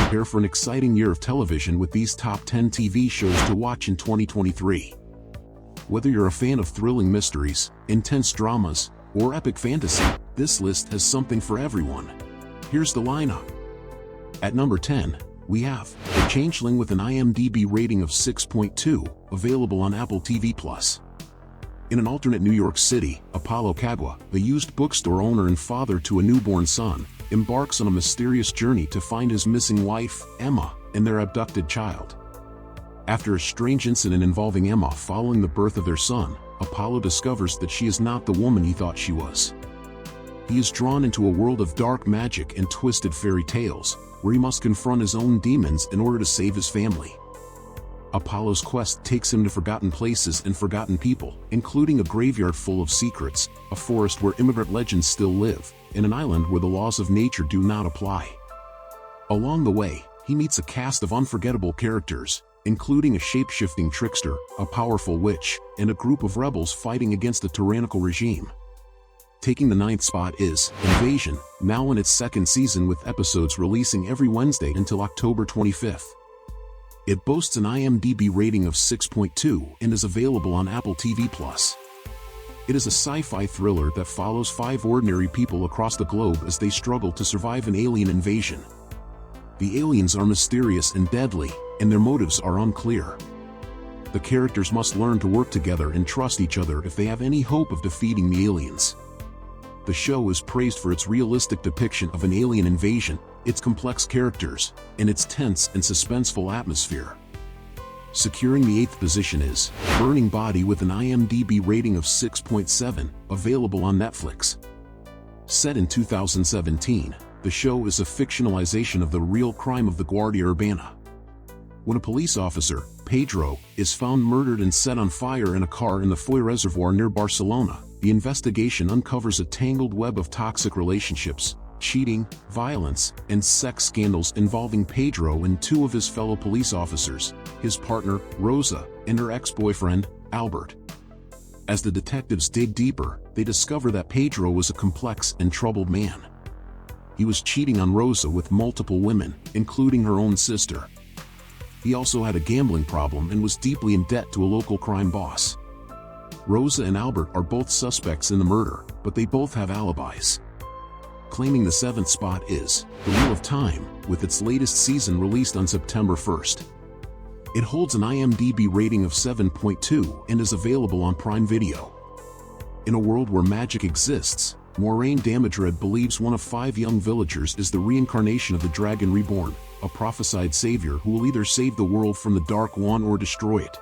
prepare for an exciting year of television with these top 10 TV shows to watch in 2023. Whether you're a fan of thrilling mysteries, intense dramas, or epic fantasy, this list has something for everyone. Here's the lineup. At number 10, we have The Changeling with an IMDb rating of 6.2, available on Apple TV+. In an alternate New York City, Apollo Kagwa, the used bookstore owner and father to a newborn son, embarks on a mysterious journey to find his missing wife, Emma, and their abducted child. After a strange incident involving Emma following the birth of their son, Apollo discovers that she is not the woman he thought she was. He is drawn into a world of dark magic and twisted fairy tales, where he must confront his own demons in order to save his family. Apollo's quest takes him to forgotten places and forgotten people, including a graveyard full of secrets, a forest where immigrant legends still live, and an island where the laws of nature do not apply. Along the way, he meets a cast of unforgettable characters, including a shape-shifting trickster, a powerful witch, and a group of rebels fighting against a tyrannical regime. Taking the 9th spot is Invasion, now in its 2nd season with episodes releasing every Wednesday until October 25th. It boasts an IMDb rating of 6.2 and is available on Apple TV+. It is a sci-fi thriller that follows 5 ordinary people across the globe as they struggle to survive an alien invasion. The aliens are mysterious and deadly, and their motives are unclear. The characters must learn to work together and trust each other if they have any hope of defeating the aliens. The show is praised for its realistic depiction of an alien invasion, its complex characters, and its tense and suspenseful atmosphere. Securing the 8th position is Burning Body with an IMDb rating of 6.7, available on Netflix. Set in 2017, the show is a fictionalization of the real crime of the Guardia Urbana. When a police officer, Pedro, is found murdered and set on fire in a car in the Foy Reservoir near Barcelona, the investigation uncovers a tangled web of toxic relationships, cheating, violence, and sex scandals involving Pedro and 2 of his fellow police officers, his partner, Rosa, and her ex-boyfriend, Albert. As the detectives dig deeper, they discover that Pedro was a complex and troubled man. He was cheating on Rosa with multiple women, including her own sister. He also had a gambling problem and was deeply in debt to a local crime boss. Rosa and Albert are both suspects in the murder, but they both have alibis. Claiming the 7th spot is Whe of Time, with its latest season released on September 1st. It holds an IMDb rating of 7.2 and is available on Prime Video. In a world where magic exists, Moiraine Damodred believes one of 5 young villagers is the reincarnation of the Dragon Reborn, a prophesied savior who will either save the world from the Dark One or destroy it.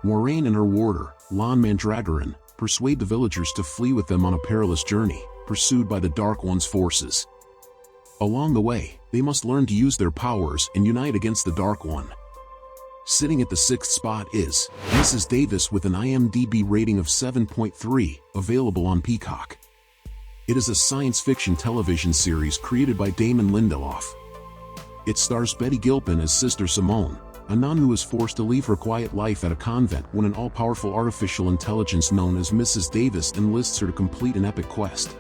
Moiraine and her warder, Lan Mandragoran, persuade the villagers to flee with them on a perilous journey, pursued by the Dark One's forces. Along the way, they must learn to use their powers and unite against the Dark One. Sitting at the 6th spot is Mrs. Davis with an IMDb rating of 7.3, available on Peacock. It is a science fiction television series created by Damon Lindelof. It stars Betty Gilpin as Sister Simone, a nun who is forced to leave her quiet life at a convent when an all-powerful artificial intelligence known as Mrs. Davis enlists her to complete an epic quest.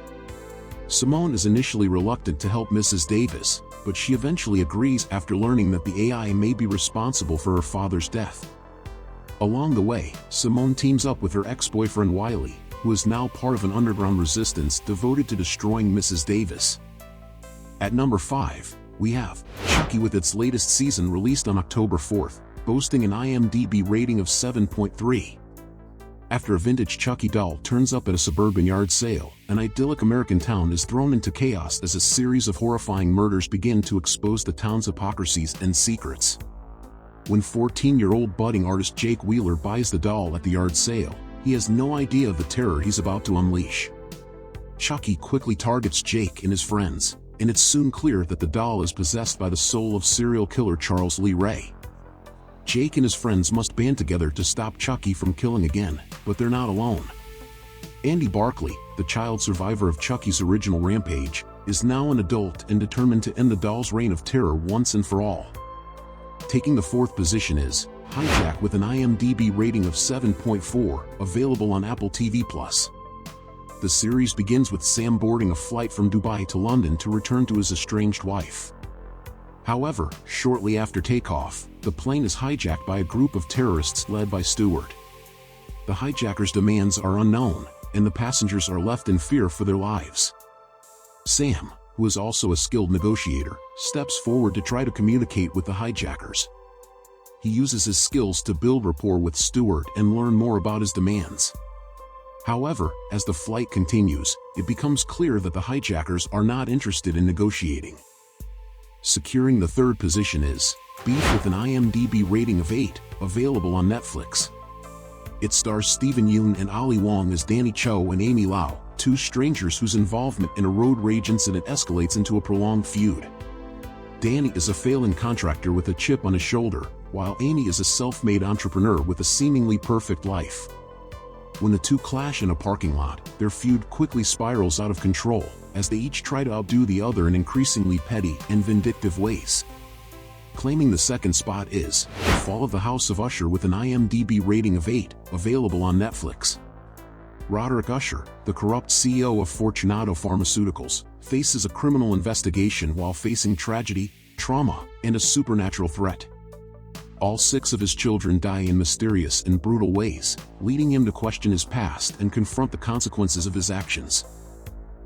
Simone is initially reluctant to help Mrs. Davis, but she eventually agrees after learning that the AI may be responsible for her father's death. Along the way, Simone teams up with her ex-boyfriend Wiley, who is now part of an underground resistance devoted to destroying Mrs. Davis. At number 5, we have Chucky with its latest season released on October 4th, boasting an IMDb rating of 7.3. After a vintage Chucky doll turns up at a suburban yard sale, an idyllic American town is thrown into chaos as a series of horrifying murders begin to expose the town's hypocrisies and secrets. When 14-year-old budding artist Jake Wheeler buys the doll at the yard sale, he has no idea of the terror he's about to unleash. Chucky quickly targets Jake and his friends, and it's soon clear that the doll is possessed by the soul of serial killer Charles Lee Ray. Jake and his friends must band together to stop Chucky from killing again, but they're not alone. Andy Barkley, the child survivor of Chucky's original rampage, is now an adult and determined to end the doll's reign of terror once and for all. Taking the 4th position is Hijack with an IMDb rating of 7.4, available on Apple TV+. The series begins with Sam boarding a flight from Dubai to London to return to his estranged wife. However, shortly after takeoff, the plane is hijacked by a group of terrorists led by Stewart. The hijackers' demands are unknown, and the passengers are left in fear for their lives. Sam, who is also a skilled negotiator, steps forward to try to communicate with the hijackers. He uses his skills to build rapport with Stewart and learn more about his demands. However, as the flight continues, it becomes clear that the hijackers are not interested in negotiating. Securing the third position is Beef with an IMDb rating of 8, available on Netflix. It stars Steven Yeun and Ali Wong as Danny Cho and Amy Lau, two strangers whose involvement in a road rage incident escalates into a prolonged feud. Danny is a failing contractor with a chip on his shoulder, while Amy is a self-made entrepreneur with a seemingly perfect life. When the two clash in a parking lot, their feud quickly spirals out of control, as they each try to outdo the other in increasingly petty and vindictive ways. Claiming the second spot is The Fall of the House of Usher with an IMDb rating of 8, available on Netflix. Roderick Usher, the corrupt CEO of Fortunato Pharmaceuticals, faces a criminal investigation while facing tragedy, trauma, and a supernatural threat. All 6 of his children die in mysterious and brutal ways, leading him to question his past and confront the consequences of his actions.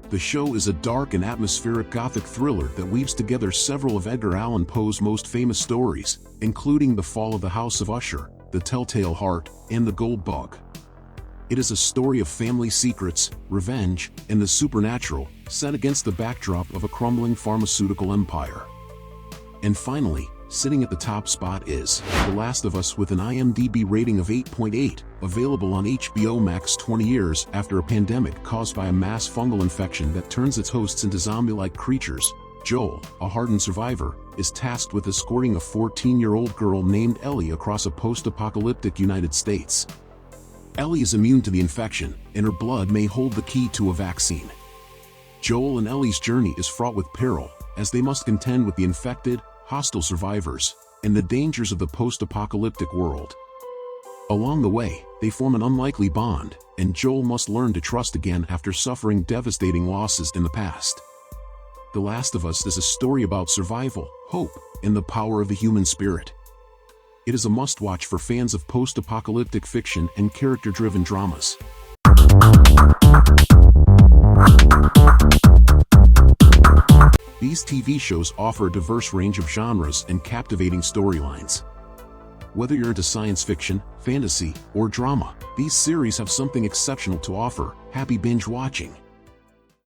The show is a dark and atmospheric gothic thriller that weaves together several of Edgar Allan Poe's most famous stories, including The Fall of the House of Usher, The Telltale Heart, and The Gold Bug. It is a story of family secrets, revenge, and the supernatural, set against the backdrop of a crumbling pharmaceutical empire. And finally, sitting at the top spot is The Last of Us with an IMDb rating of 8.8, available on HBO Max. 20 years after a pandemic caused by a mass fungal infection that turns its hosts into zombie-like creatures, Joel, a hardened survivor, is tasked with escorting a 14-year-old girl named Ellie across a post-apocalyptic United States. Ellie is immune to the infection, and her blood may hold the key to a vaccine. Joel and Ellie's journey is fraught with peril, as they must contend with the infected, hostile survivors, and the dangers of the post-apocalyptic world. Along the way, they form an unlikely bond, and Joel must learn to trust again after suffering devastating losses in the past. The Last of Us is a story about survival, hope, and the power of the human spirit. It is a must-watch for fans of post-apocalyptic fiction and character-driven dramas. These TV shows offer a diverse range of genres and captivating storylines. Whether you're into science fiction, fantasy, or drama, these series have something exceptional to offer. Happy binge watching!